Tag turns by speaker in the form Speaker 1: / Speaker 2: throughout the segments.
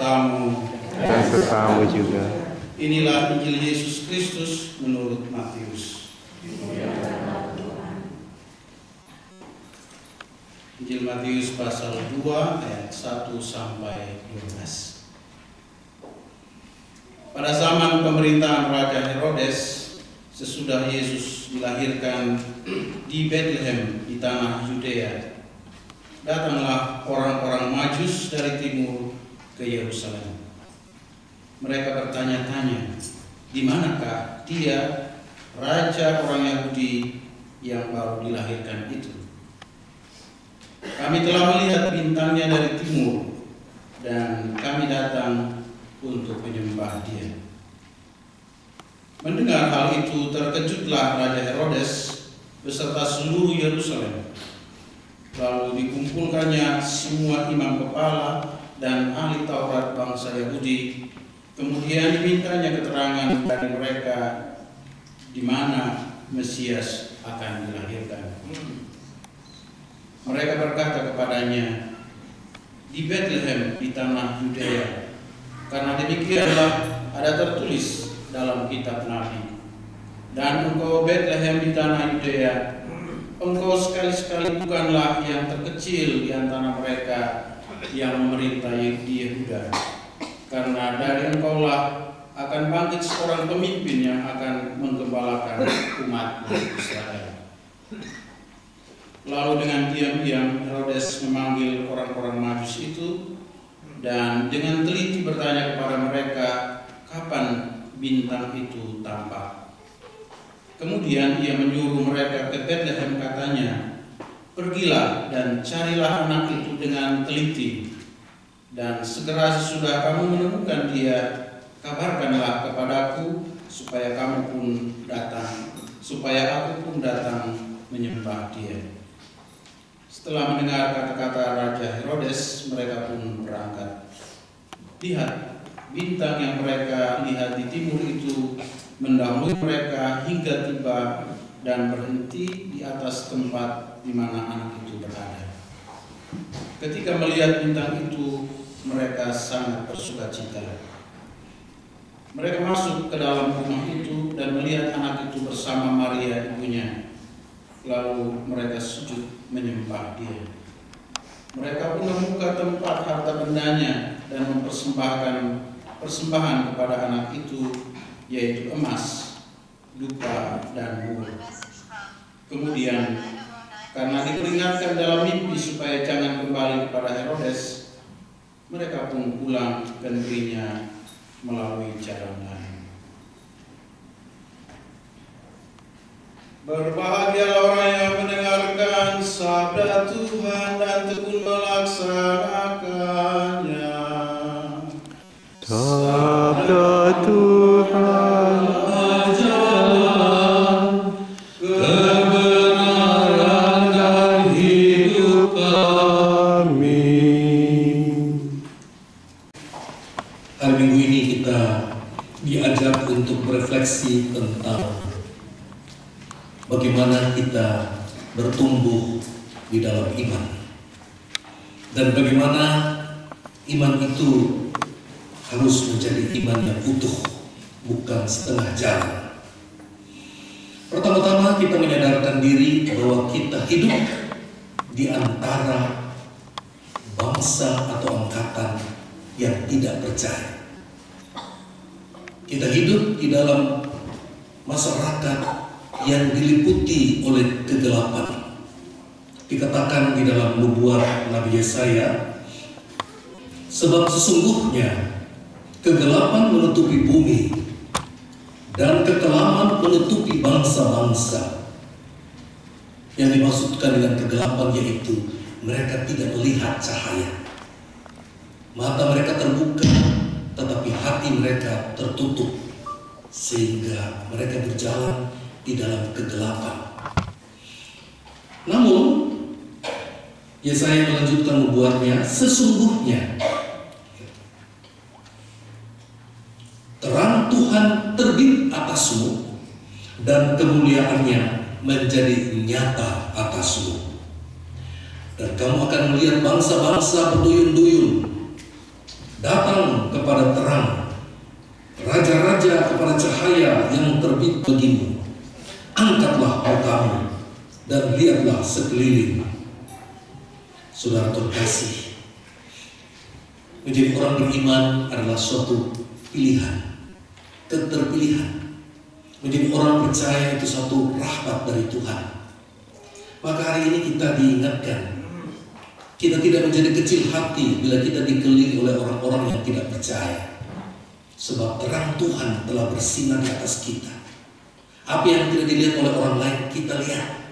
Speaker 1: sertamu
Speaker 2: dan sertamu juga.
Speaker 1: Inilah Injil Yesus Kristus menurut Matius. Injil Matius pasal 2 ayat 1 sampai 12. Pada zaman pemerintahan Raja Herodes, sesudah Yesus dilahirkan di Bethlehem di tanah Yudea, datanglah orang-orang Majus dari timur ke Yerusalem. Mereka bertanya-tanya, di manakah dia, raja orang Yahudi yang baru dilahirkan itu? Kami telah melihat bintangnya dari timur, dan kami datang untuk menyembah dia. Mendengar hal itu, terkejutlah Raja Herodes beserta seluruh Yerusalem. Lalu dikumpulkannya semua imam kepala dan ahli Taurat bangsa Yahudi. Kemudian dimintanya keterangan dari mereka di mana Mesias akan dilahirkan. Mereka berkata kepadanya, di Bethlehem di tanah Yudea, karena demikianlah ada tertulis dalam kitab Nabi. Dan engkau Bethlehem di tanah Yudea, engkau sekali-sekali bukanlah yang terkecil di antara mereka yang memerintah di Yehuda, karena dari engkaulah akan bangkit seorang pemimpin yang akan menggembalakan umat Israel. Lalu dengan diam-diam Herodes memanggil orang-orang Majus itu dan dengan teliti bertanya kepada mereka kapan bintang itu tampak. Kemudian ia menyuruh mereka ke Bethlehem, katanya, pergilah dan carilah anak itu dengan teliti, dan segera sesudah kamu menemukan dia, kabarkanlah kepadaku supaya aku pun datang menyembah dia. Setelah mendengar kata-kata Raja Herodes, mereka pun berangkat. Lihat, bintang yang mereka lihat di timur itu mendahului mereka hingga tiba dan berhenti di atas tempat di mana anak itu berada. Ketika melihat bintang itu, mereka sangat bersukacita. Mereka masuk ke dalam rumah itu dan melihat anak itu bersama Maria ibunya. Lalu mereka sujud menyembah dia. Mereka pun membuka tempat harta bendanya dan mempersembahkan persembahan kepada anak itu, yaitu emas, dupa, dan mur. Kemudian, karena diperingatkan dalam mimpi supaya jangan kembali kepada Herodes, mereka pun pulang ke negerinya melalui jalan lain. Berbahagialah orang yang mendengarkan sabda Tuhan dan tekun melaksanakannya.
Speaker 2: Sabda Tuhan ajaran kebenaran dan hidup kami.
Speaker 3: Hari Minggu ini kita diajak untuk berefleksi tentang bagaimana kita bertumbuh di dalam iman, dan bagaimana iman itu harus menjadi iman yang utuh, bukan setengah jalan. Pertama-tama kita menyadarkan diri bahwa kita hidup di antara bangsa atau angkatan yang tidak percaya. Kita hidup di dalam masyarakat yang diliputi oleh kegelapan. Dikatakan di dalam nubuat Nabi Yesaya, sebab sesungguhnya kegelapan menutupi bumi dan kekelaman menutupi bangsa-bangsa. Yang dimaksudkan dengan kegelapan yaitu mereka tidak melihat cahaya. Mata mereka terbuka, tetapi hati mereka tertutup, sehingga mereka berjalan di dalam kegelapan. Namun Yesaya melanjutkan nubuatnya, sesungguhnya terang Tuhan terbit atasmu dan kemuliaannya menjadi nyata atasmu. Dan kamu akan melihat bangsa-bangsa berduyun-duyun datang kepada terang, raja-raja kepada cahaya yang terbit bagimu. Angkatlah matamu dan lihatlah sekeliling. Saudara terkasih, menjadi orang beriman adalah suatu pilihan, keterpilihan. Menjadi orang percaya itu satu rahmat dari Tuhan. Maka hari ini kita diingatkan, kita tidak menjadi kecil hati bila kita dikelilingi oleh orang-orang yang tidak percaya. Sebab terang Tuhan telah bersinar di atas kita. Apa yang tidak dilihat oleh orang lain, kita lihat.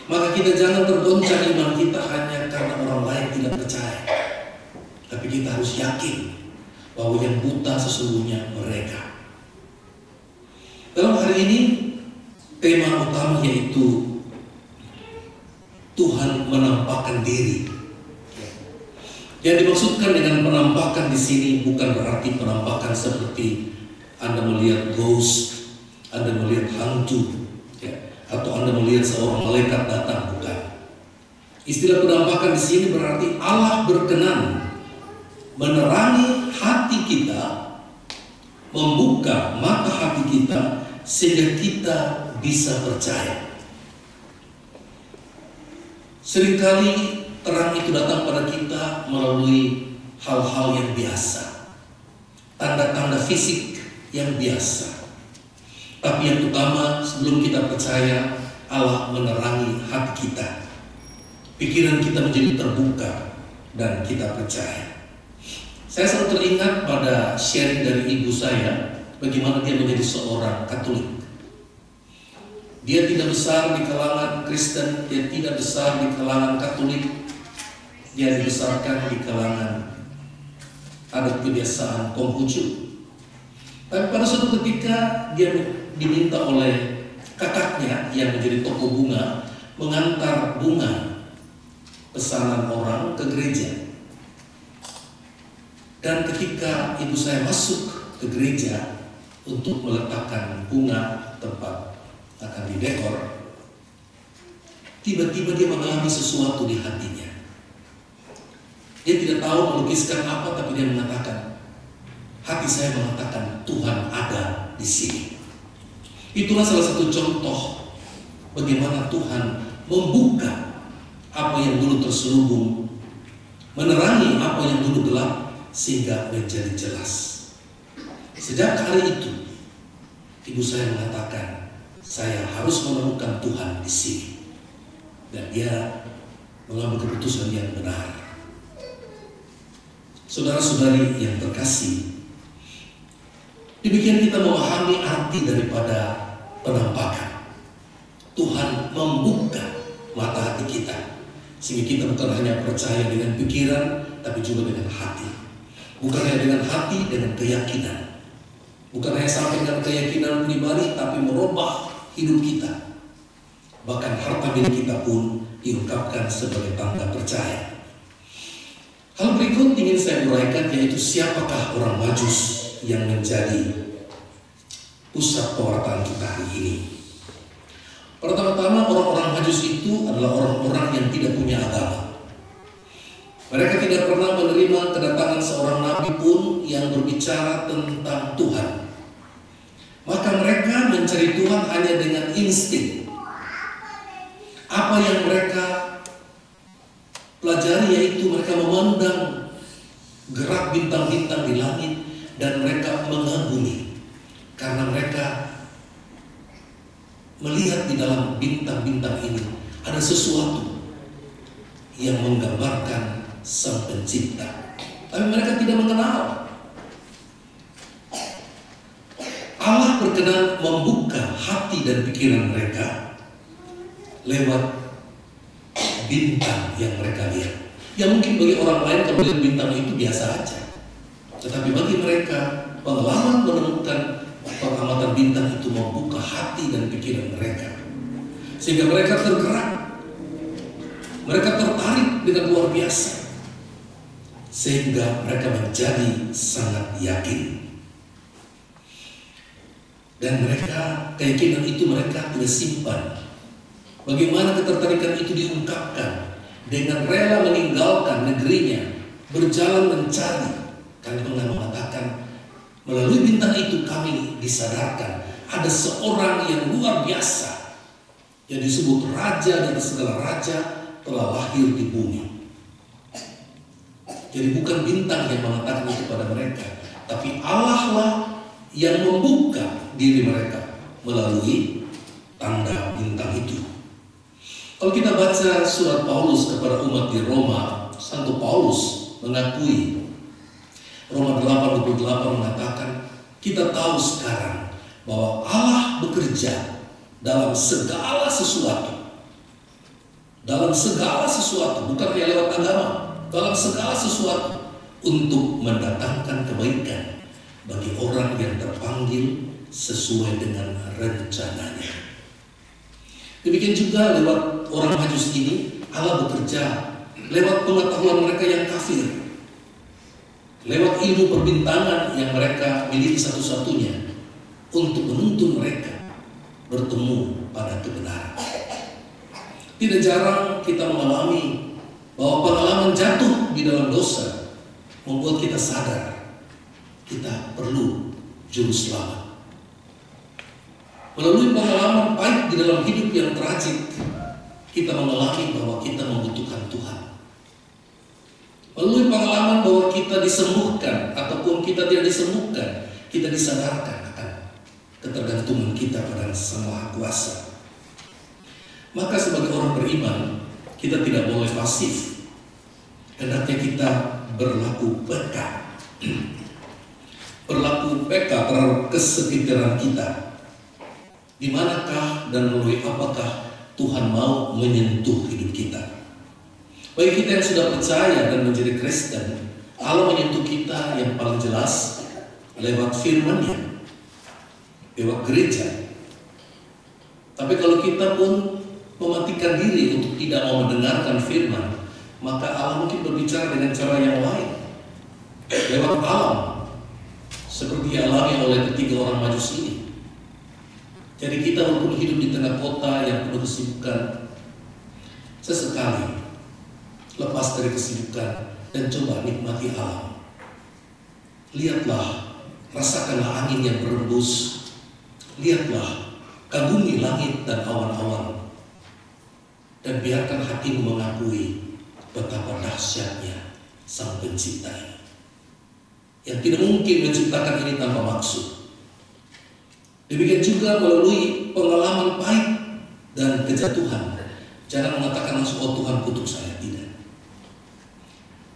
Speaker 3: Maka kita jangan tergoncang iman kita hanya karena orang lain tidak percaya. Tapi kita harus yakin bahwa yang buta sesungguhnya mereka. Dalam hari ini, tema utama yaitu Tuhan menampakkan diri. Yang dimaksudkan dengan penampakan di sini bukan berarti penampakan seperti Anda melihat ghost, Anda melihat hantu, atau Anda melihat seorang malaikat datang, bukan. Istilah penampakan di sini berarti Allah berkenan menerangi hati kita, membuka mata hati kita sehingga kita bisa percaya. Seringkali terang itu datang pada kita melalui hal-hal yang biasa, tanda-tanda fisik yang biasa. Tapi yang utama, sebelum kita percaya, Allah menerangi hati kita. Pikiran kita menjadi terbuka dan kita percaya. Saya selalu teringat pada sharing dari ibu saya, bagaimana dia menjadi seorang Katolik. Dia tidak besar di kalangan Kristen, dia tidak besar di kalangan Katolik. Dia dibesarkan di kalangan adat kebiasaan Konghucu. Tapi pada suatu ketika dia diminta oleh kakaknya yang menjadi toko bunga mengantar bunga pesanan orang ke gereja. Dan ketika ibu saya masuk ke gereja untuk meletakkan bunga tempat akan didekor, tiba-tiba dia mengalami sesuatu di hatinya. Dia tidak tahu melukiskan apa, tapi dia mengatakan, hati saya mengatakan Tuhan ada di sini. Itulah salah satu contoh bagaimana Tuhan membuka apa yang dulu terselubung, menerangi apa yang dulu gelap sehingga menjadi jelas. Sejak hari itu, ibu saya mengatakan, saya harus menemukan Tuhan di sini. Dan dia mengambil keputusan yang benar. Saudara-saudari yang terkasih, demikian kita memahami arti daripada penampakan. Tuhan membuka mata hati kita, sehingga kita bukan hanya percaya dengan pikiran, tapi juga dengan hati. Bukan hanya dengan hati, dengan keyakinan. Bukan hanya sampai dengan keyakinan pribadi, tapi merubah hidup kita. Bahkan harta milik kita pun diungkapkan sebagai tanda percaya. Hal berikut ingin saya uraikan, yaitu siapakah orang Majus yang menjadi pusat pewartaan kita hari ini. Pertama-tama, orang-orang Majus itu adalah orang-orang yang tidak punya agama. Mereka tidak pernah menerima kedatangan seorang nabi pun yang berbicara tentang Tuhan. Maka mereka mencari Tuhan hanya dengan insting. Apa yang mereka pelajari yaitu mereka memandang gerak bintang-bintang di langit dan mereka mengagumi karena mereka melihat di dalam bintang-bintang ini ada sesuatu yang menggambarkan Sang Pencipta. Tapi mereka tidak mengenal. Allah berkenan membuka hati dan pikiran mereka lewat bintang yang mereka lihat. Ya mungkin bagi orang lain kalau lihat bintang itu biasa aja. Tetapi bagi mereka, pengalaman menemukan pengamatan bintang itu membuka hati dan pikiran mereka. Sehingga mereka tergerak. Mereka tertarik dengan luar biasa. Sehingga mereka menjadi sangat yakin. Dan mereka, keyakinan itu mereka tidak simpan. Bagaimana ketertarikan itu diungkapkan dengan rela meninggalkan negerinya, berjalan mencari Kami pernah mengatakan, melalui bintang itu kami disadarkan ada seorang yang luar biasa yang disebut raja dari segala raja telah lahir di bumi. Jadi bukan bintang yang mengatakan itu kepada mereka, tapi Allah lah yang membuka diri mereka melalui tanda bintang itu. Kalau kita baca surat Paulus kepada umat di Roma, Santo Paulus mengakui, Roma 8:28 mengatakan, kita tahu sekarang bahwa Allah bekerja dalam segala sesuatu. Dalam segala sesuatu, bukan hanya lewat agama, dalam segala sesuatu untuk mendatangkan kebaikan bagi orang yang terpanggil sesuai dengan rencananya. Demikian juga lewat orang Majus ini, Allah bekerja lewat pengetahuan mereka yang kafir, lewat ilmu perbintangan yang mereka miliki satu-satunya untuk menuntun mereka bertemu pada kebenaran. Tidak jarang kita mengalami bahwa pengalaman jatuh di dalam dosa membuat kita sadar kita perlu juru selamat. Melalui pengalaman pahit di dalam hidup yang tragik, kita mengalami bahwa kita membutuhkan Tuhan. Melalui pengalaman bahwa kita disembuhkan ataupun kita tidak disembuhkan, kita disadarkan akan ketergantungan kita pada Sang Maha Kuasa. Maka sebagai orang beriman, kita tidak boleh pasif. Hendaknya kita berlaku peka. Berlaku peka terhadap kesekidaran kita. Di manakah dan melalui apakah Tuhan mau menyentuh hidup kita. Bagi kita yang sudah percaya dan menjadi Kristen, Allah menyentuh kita yang paling jelas lewat firman-Nya, lewat gereja. Tapi kalau kita pun mematikan diri untuk tidak mau mendengarkan firman, maka Allah mungkin berbicara dengan cara yang lain, lewat alam, seperti dialami oleh ketiga orang Majus ini. Jadi kita walaupun hidup di tengah kota yang penuh kesibukan, sesekali lepas dari kesibukan dan coba nikmati alam. Lihatlah, rasakanlah angin yang berembus. Lihatlah, kagumi langit dan awan-awan. Dan biarkan hatimu mengakui betapa dahsyatnya Sang Pencipta ini, yang tidak mungkin menciptakan ini tanpa maksud. Demikian juga melalui pengalaman pahit dan kejatuhan. Jangan mengatakan langsung, oh Tuhan kutuk saya. Tidak.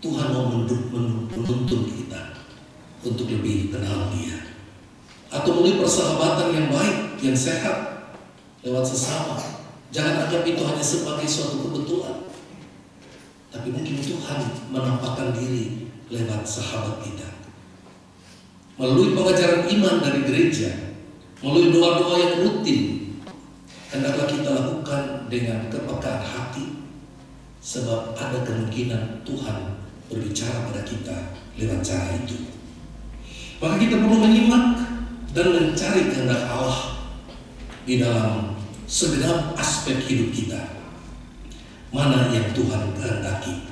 Speaker 3: Tuhan mau menuntun kita untuk lebih kenal Dia. Atau melalui persahabatan yang baik, yang sehat lewat sesama. Jangan anggap itu hanya sebagai suatu kebetulan. Tapi mungkin Tuhan menampakkan diri lewat sahabat kita. Melalui pengajaran iman dari gereja, melalui doa-doa yang rutin, hendaklah kita lakukan dengan kepekaan hati, sebab ada kemungkinan Tuhan berbicara pada kita lewat cara itu. Maka kita perlu menyimak dan mencari kehendak Allah di dalam segenap aspek hidup kita. Mana yang Tuhan kehendaki.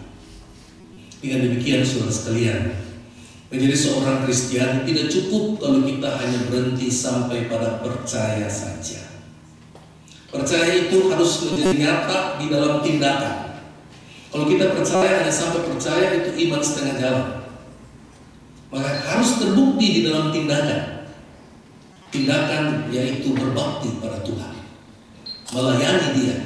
Speaker 3: Dengan demikian, saudara sekalian, menjadi seorang Kristiani tidak cukup kalau kita hanya berhenti sampai pada percaya saja. Percaya itu harus menjadi nyata di dalam tindakan. Kalau kita percaya hanya sampai percaya, itu iman setengah jalan. Maka harus terbukti di dalam tindakan. Tindakan yaitu berbakti pada Tuhan, melayani Dia,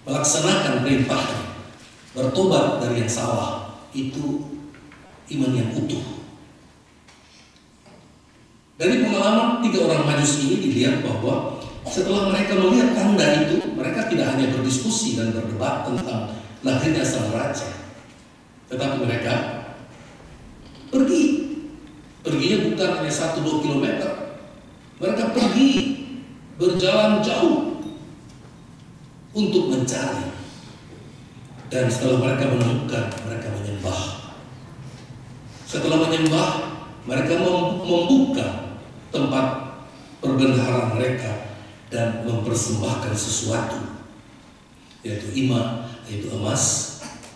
Speaker 3: melaksanakan perintahnya, bertobat dari yang salah. Itu iman yang utuh. Dari pengalaman tiga orang Majus ini dilihat bahwa setelah mereka melihat tanda itu, mereka tidak hanya berdiskusi dan berdebat tentang lahirnya sang raja, tetapi mereka pergi. Perginya bukan hanya 1-2 kilometer. Mereka pergi berjalan jauh untuk mencari. Dan setelah mereka menemukan, mereka menyembah. Setelah menyembah, mereka membuka tempat perbendaharaan mereka dan mempersembahkan sesuatu, yaitu emas,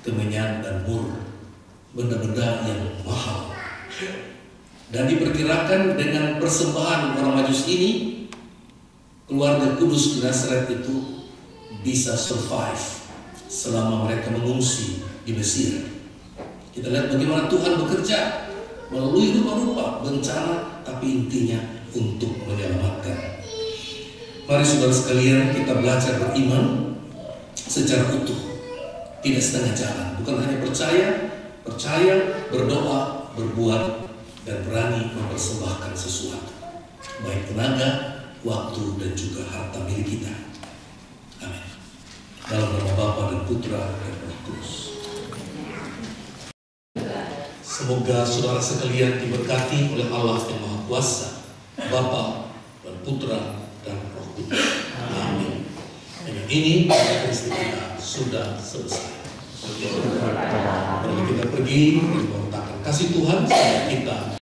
Speaker 3: kemenyan, dan mur, benda-benda yang mahal Dan diperkirakan dengan persembahan orang Majus ini, keluarga kudus di Nazaret itu bisa survive selama mereka mengungsi di Mesir. Kita lihat bagaimana Tuhan bekerja melalui rupa-rupa bencana, tapi intinya untuk menyelamatkan. Mari saudara sekalian, kita belajar beriman secara utuh, tidak setengah jalan. Bukan hanya percaya, berdoa, berbuat, dan berani mempersembahkan sesuatu, baik tenaga, waktu, dan juga harta milik kita. Amin. Dalam nama Bapa dan Putra dan Roh Kudus. Semoga saudara sekalian diberkati oleh Allah yang Maha Kuasa, Bapa dan Putra dan Roh Kudus. Amin. Dengan ini Kristi kita sudah selesai. Mari kita pergi memberitakan kasih Tuhan supaya kita